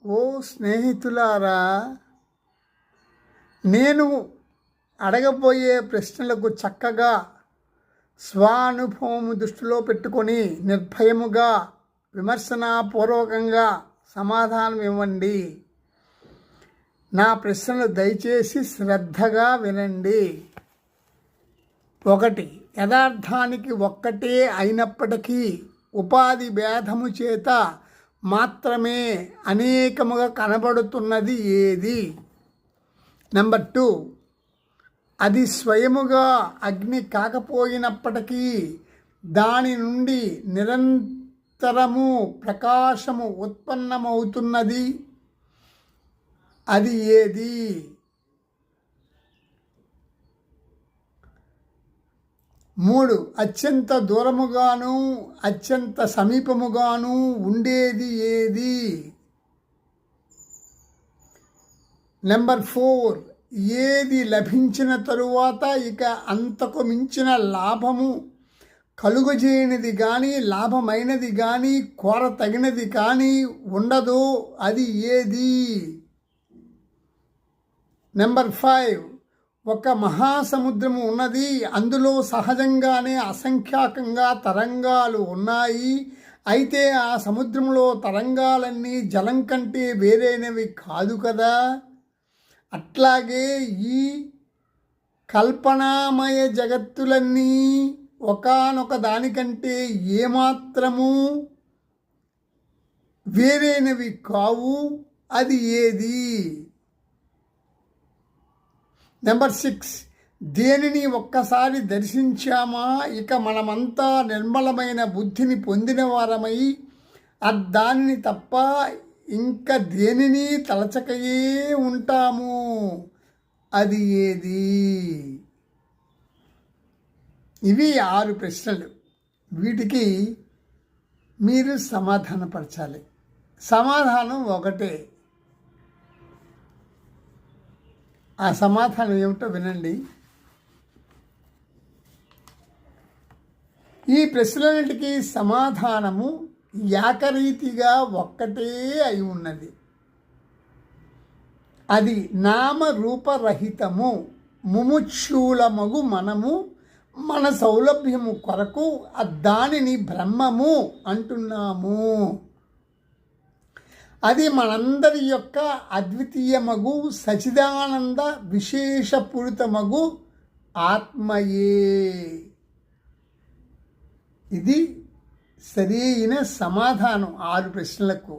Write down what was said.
ఓ స్నేహితులారా, నేను అడగబోయే ప్రశ్నలకు చక్కగా స్వానుభవము దృష్టిలో పెట్టుకొని నిర్భయముగా విమర్శనాపూర్వకంగా సమాధానం ఇవ్వండి. నా ప్రశ్నలు దయచేసి శ్రద్ధగా వినండి. 1. యథార్థానికి ఒక్కటే అయినప్పటికీ ఉపాధి భేదము చేత మాత్రమే అనేకముగా కనబడుతున్నది ఏది? నెంబర్ 2, అది స్వయముగా అగ్ని కాకపోయినప్పటికీ దాని నుండి నిరంతరము ప్రకాశము ఉత్పన్నమవుతున్నది, అది ఏది? 3, అత్యంత దూరముగాను అత్యంత సమీపముగాను ఉండేది ఏది? నెంబర్ 4, ఏది లభించిన తరువాత ఇక అంతకు మించిన లాభము కలుగజేయనిది కానీ లాభమైనది కానీ కోరతగినది కానీ ఉండదో అది ఏది? నెంబర్ 5, ఒక మహాసముద్రము ఉన్నది, అందులో సహజంగానే అసంఖ్యాకంగా తరంగాలు ఉన్నాయి. అయితే ఆ సముద్రంలో తరంగాలన్నీ జలం కంటే వేరైనవి కాదు కదా. అట్లాగే ఈ కల్పనామయ జగత్తులన్నీ ఒకానొక దానికంటే ఏమాత్రము వేరైనవి కావు, అది ఏది? నెంబర్ 6, దేనిని ఒక్కసారి దర్శించామా ఇక మనమంతా నిర్మలమైన బుద్ధిని పొందిన వారమై దానిని తప్ప ఇంకా దేనిని తలచకయే ఉంటాము, అది ఏది? ఇవి 6 ప్రశ్నలు. వీటికి మీరు సమాధానపరచాలి. సమాధానం ఒకటే. ఆ సమాధానం ఏమిటో వినండి. ఈ ప్రశ్నలన్నిటికీ సమాధానము ఏకరీతిగా ఒక్కటే అయి ఉన్నది. అది నామరూపరహితము. ముముక్షూలమగు మనము మన సౌలభ్యము కొరకు దానిని బ్రహ్మము అంటున్నాము. అది మనందరి యొక్క అద్వితీయమగు సచిదానంద విశేషపూరితమగు ఆత్మయే. ఇది సరైన సమాధానం 6 ప్రశ్నలకు.